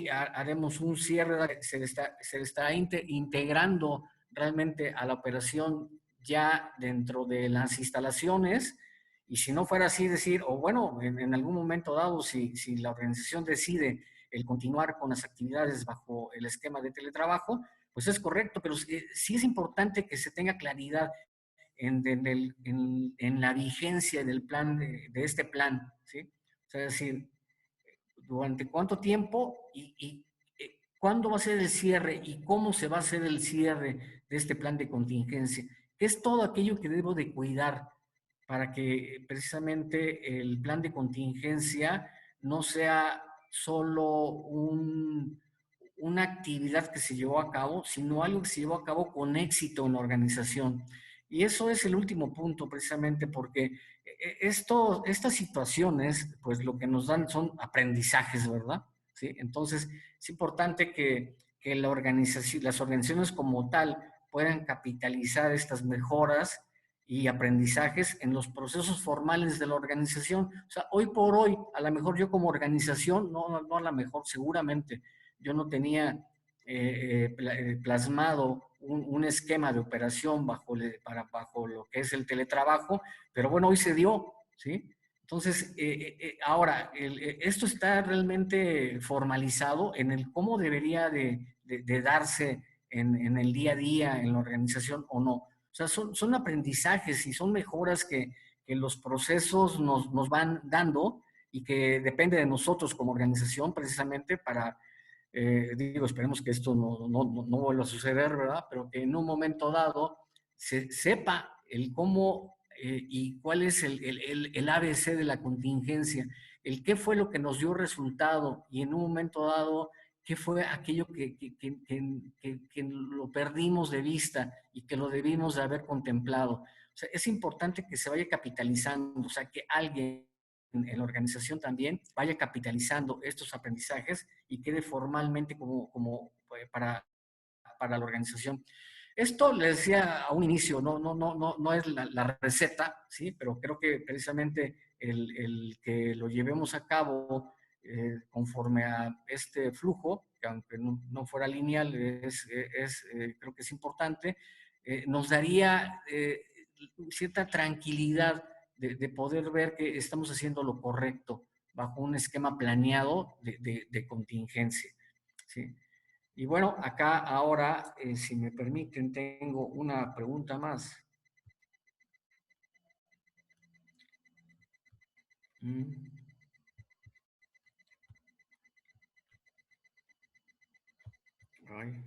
haremos un cierre, se está integrando realmente a la operación ya dentro de las instalaciones, y si no fuera así, decir, o bueno, en algún momento dado, si la organización decide el continuar con las actividades bajo el esquema de teletrabajo, pues es correcto, pero sí es importante que se tenga claridad en la vigencia del plan, de este plan, ¿sí? O sea, es decir, durante cuánto tiempo y cuándo va a ser el cierre y cómo se va a hacer el cierre de este plan de contingencia, que es todo aquello que debo de cuidar para que precisamente el plan de contingencia no sea solo una actividad que se llevó a cabo, sino algo que se llevó a cabo con éxito en la organización. Y eso es el último punto, precisamente porque estas situaciones, pues lo que nos dan son aprendizajes, ¿verdad? ¿Sí? Entonces, es importante que las organizaciones como tal puedan capitalizar estas mejoras y aprendizajes en los procesos formales de la organización. O sea, hoy por hoy, a lo mejor yo como organización, no a lo mejor, seguramente, yo no tenía plasmado un esquema de operación bajo lo que es el teletrabajo, pero bueno, hoy se dio, ¿sí? Entonces, ahora, esto está realmente formalizado en el cómo debería de darse en el día a día en la organización o no. O sea, son aprendizajes y son mejoras que los procesos nos van dando y que depende de nosotros como organización precisamente para, digo, esperemos que esto no vuelva a suceder, ¿verdad? Pero que en un momento dado se sepa el cómo y cuál es el ABC de la contingencia, el qué fue lo que nos dio resultado y en un momento dado qué fue aquello que lo perdimos de vista y que lo debimos de haber contemplado. O sea, es importante que se vaya capitalizando, o sea, que alguien en la organización también vaya capitalizando estos aprendizajes y quede formalmente como para la organización. Esto le decía a un inicio, no es la receta, ¿sí? Pero creo que precisamente el que lo llevemos a cabo conforme a este flujo, que aunque no fuera lineal, creo que es importante, nos daría cierta tranquilidad de poder ver que estamos haciendo lo correcto bajo un esquema planeado de contingencia, ¿sí? Y bueno, acá ahora, si me permiten, tengo una pregunta más. Ay.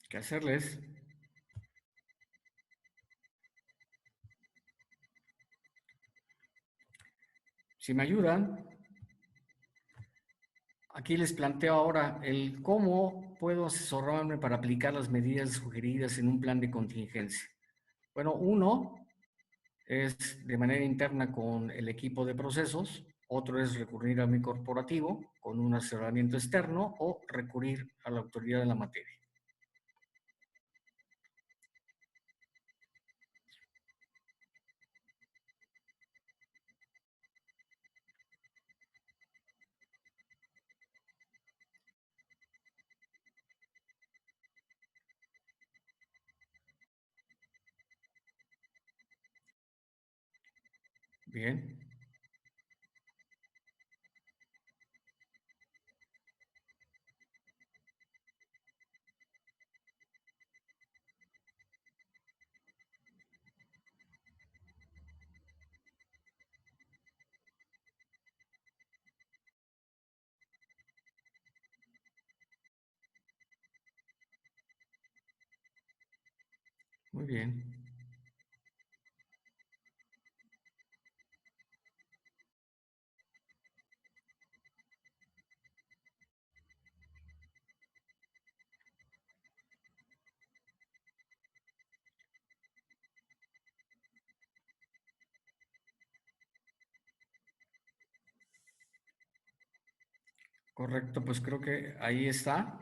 ¿Qué hacerles? Si me ayudan, aquí les planteo ahora el cómo puedo asesorarme para aplicar las medidas sugeridas en un plan de contingencia? Bueno, uno es de manera interna con el equipo de procesos, otro es recurrir a mi corporativo con un asesoramiento externo o recurrir a la autoridad de la materia. Bien, muy bien. Correcto, pues creo que ahí está.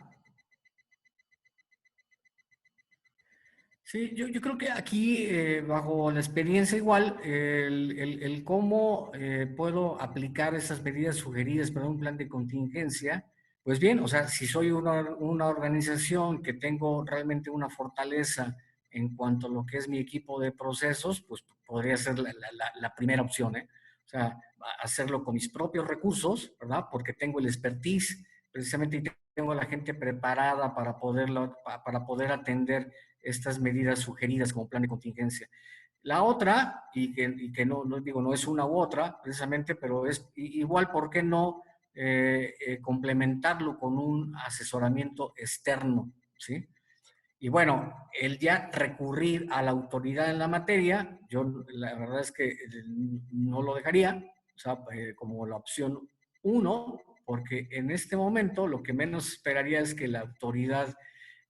Sí, yo creo que aquí, bajo la experiencia igual, el cómo puedo aplicar esas medidas sugeridas para un plan de contingencia, pues bien, o sea, si soy una organización que tengo realmente una fortaleza en cuanto a lo que es mi equipo de procesos, pues podría ser la primera opción, ¿eh? O sea, hacerlo con mis propios recursos, ¿verdad? Porque tengo el expertise, precisamente, y tengo a la gente preparada para poder atender estas medidas sugeridas como plan de contingencia. La otra, y que no digo, no es una u otra precisamente, pero es igual, ¿por qué no complementarlo con un asesoramiento externo? ¿Sí? Y bueno, el ya recurrir a la autoridad en la materia, yo la verdad es que no lo dejaría, o sea, como la opción uno, porque en este momento lo que menos esperaría es que la autoridad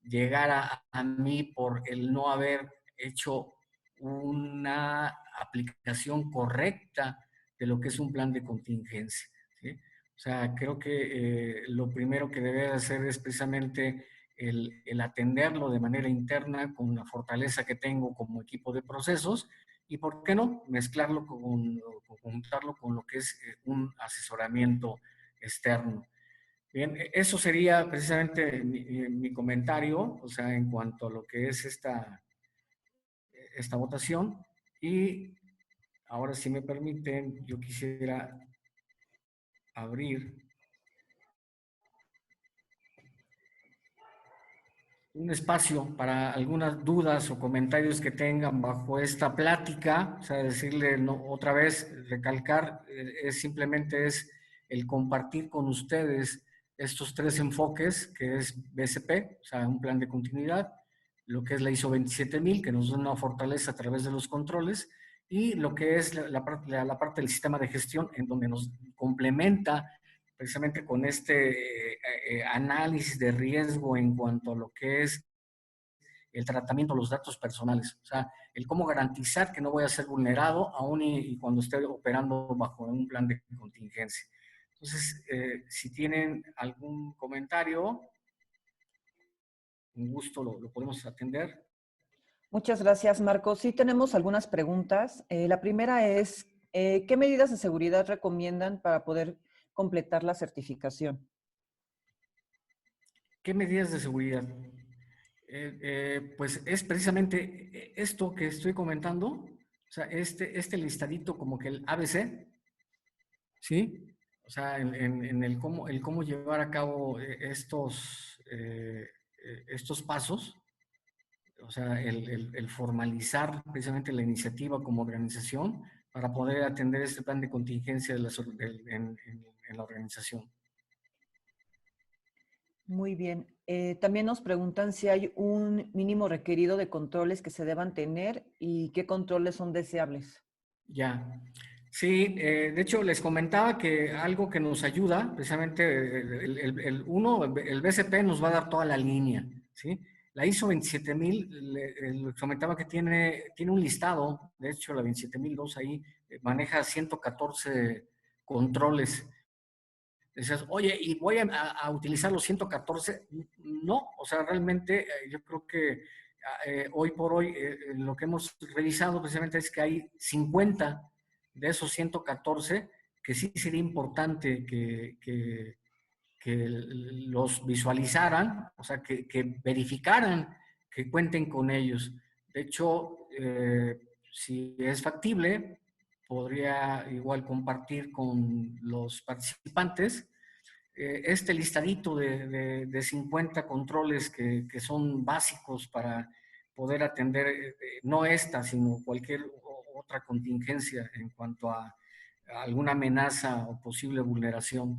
llegara a mí por el no haber hecho una aplicación correcta de lo que es un plan de contingencia, ¿sí? O sea, creo que lo primero que debe hacer es precisamente el atenderlo de manera interna con la fortaleza que tengo como equipo de procesos y, ¿por qué no?, mezclarlo juntarlo con lo que es un asesoramiento externo. Bien, eso sería precisamente mi comentario, o sea, en cuanto a lo que es esta votación. Y ahora, si me permiten, yo quisiera abrir un espacio para algunas dudas o comentarios que tengan bajo esta plática. O sea, decirle otra vez, recalcar, simplemente es el compartir con ustedes estos tres enfoques, que es BCP, o sea, un plan de continuidad, lo que es la ISO 27000, que nos da una fortaleza a través de los controles, y lo que es la parte del sistema de gestión, en donde nos complementa precisamente con este análisis de riesgo en cuanto a lo que es el tratamiento de los datos personales. O sea, el cómo garantizar que no voy a ser vulnerado aún y cuando esté operando bajo un plan de contingencia. Entonces, si tienen algún comentario, un gusto lo podemos atender. Muchas gracias, Marco. Sí tenemos algunas preguntas. La primera es, ¿qué medidas de seguridad recomiendan para poder completar la certificación? ¿Qué medidas de seguridad? Pues es precisamente esto que estoy comentando, o sea, este listadito como que el ABC, ¿sí? O sea, en el cómo llevar a cabo estos pasos, o sea, el formalizar precisamente la iniciativa como organización para poder atender este plan de contingencia en la organización. Muy bien. También nos preguntan si hay un mínimo requerido de controles que se deban tener y qué controles son deseables. Ya. Sí, de hecho les comentaba que algo que nos ayuda, precisamente el BCP nos va a dar toda la línea, ¿sí? La ISO 27000, les comentaba que tiene un listado, de hecho la 27002 ahí maneja 114 controles. Decías, oye, ¿y voy a utilizar los 114? No, o sea, realmente yo creo que hoy por hoy lo que hemos revisado precisamente es que hay 50 de esos 114 que sí sería importante que los visualizaran, o sea, que verificaran que cuenten con ellos. De hecho, si es factible, podría igual compartir con los participantes este listadito de 50 controles que son básicos para poder atender no esta, sino cualquier otra contingencia en cuanto a alguna amenaza o posible vulneración.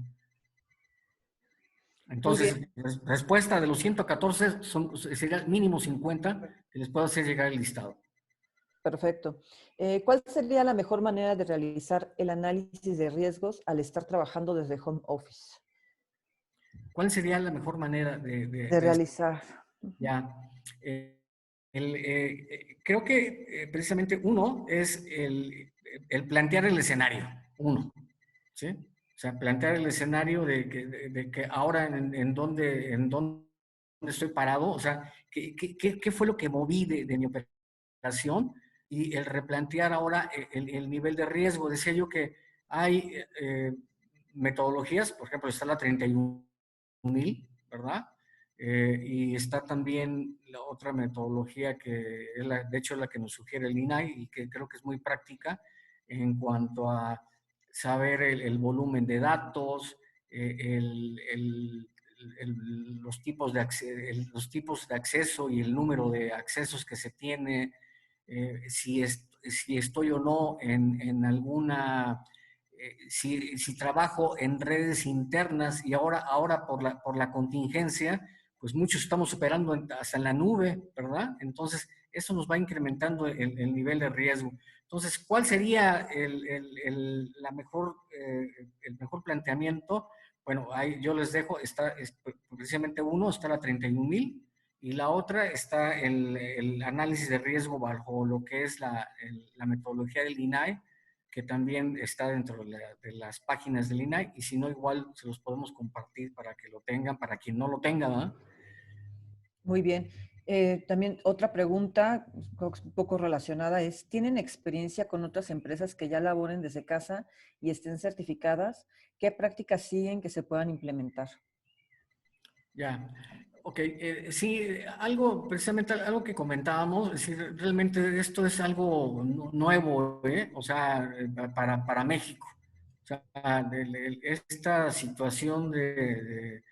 Muy Entonces, bien, respuesta de los 114 sería mínimo 50 que les puedo hacer llegar el listado. perfecto. ¿Cuál sería la mejor manera de realizar el análisis de riesgos al estar trabajando desde home office? ¿Cuál sería la mejor manera De realizar. ya? Creo que precisamente uno es el plantear el escenario, uno, ¿sí? O sea, plantear el escenario de que ahora en dónde estoy parado, o sea, qué fue lo que moví de mi operación y el replantear ahora el nivel de riesgo. Decía yo que hay metodologías, por ejemplo, está la 31.000, ¿verdad? Y está también la otra metodología que es de hecho la que nos sugiere el INAI y que creo que es muy práctica en cuanto a saber el volumen de datos, los tipos de acceso y el número de accesos que se tiene, si estoy o no en alguna si trabajo en redes internas y ahora por la contingencia, pues muchos estamos operando hasta en la nube, ¿verdad? Entonces, eso nos va incrementando el nivel de riesgo. Entonces, ¿cuál sería el mejor planteamiento? Bueno, ahí yo les dejo, precisamente uno, está la 31.000 y la otra está el análisis de riesgo bajo lo que es la metodología del INAI, que también está dentro de las páginas del INAI, y si no, igual se los podemos compartir para que lo tengan, para quien no lo tenga, ¿verdad? Muy bien. También otra pregunta, creo que es un poco relacionada, es, ¿tienen experiencia con otras empresas que ya laboren desde casa y estén certificadas? ¿Qué prácticas siguen que se puedan implementar? Ya, ok, sí, precisamente algo que comentábamos, es decir, realmente esto es algo nuevo, ¿eh? O sea, para México. O sea, esta situación de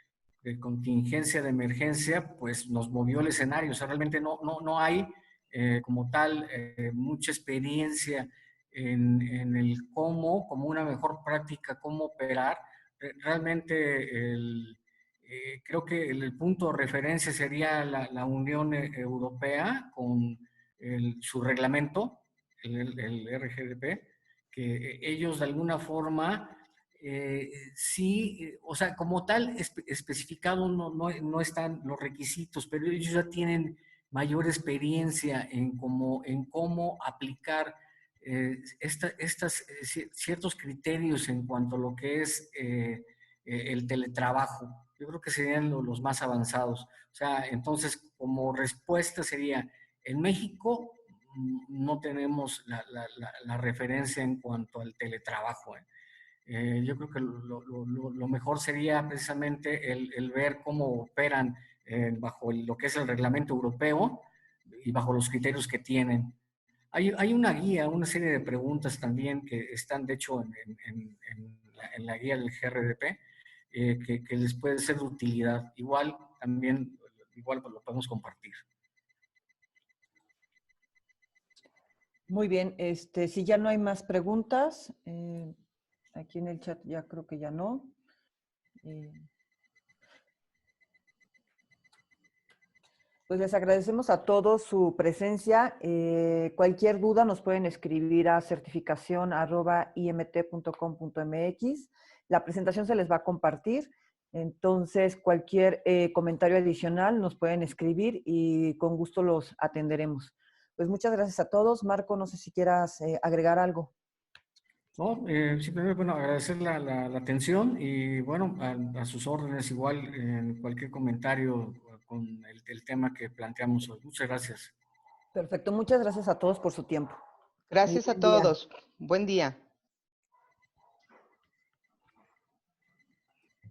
contingencia, de emergencia, pues nos movió el escenario. O sea, realmente no hay como tal mucha experiencia en el como una mejor práctica, cómo operar. Realmente creo que el punto de referencia sería la Unión Europea con su reglamento, el RGDP, que ellos de alguna forma sí, o sea, como tal especificado no están los requisitos, pero ellos ya tienen mayor experiencia en cómo aplicar ciertos criterios en cuanto a lo que es el teletrabajo. Yo creo que serían los más avanzados. O sea, entonces, como respuesta sería, en México no tenemos la referencia en cuanto al teletrabajo. Yo creo que lo mejor sería precisamente el ver cómo operan bajo lo que es el reglamento europeo y bajo los criterios que tienen. Hay una guía, una serie de preguntas también que están, de hecho, en la guía del GRDP, que les puede ser de utilidad. Igual pues, lo podemos compartir. Muy bien, si ya no hay más preguntas, aquí en el chat ya creo que ya no. Pues les agradecemos a todos su presencia. Cualquier duda nos pueden escribir a certificación@imt.com.mx. La presentación se les va a compartir. Entonces, cualquier comentario adicional nos pueden escribir y con gusto los atenderemos. Pues muchas gracias a todos. Marco, no sé si quieras agregar algo. No, simplemente, bueno, agradecer la atención y, bueno, a sus órdenes igual en cualquier comentario con el tema que planteamos hoy. Muchas gracias. Perfecto. Muchas gracias a todos por su tiempo. Muy Gracias a buen día. todos. Buen día.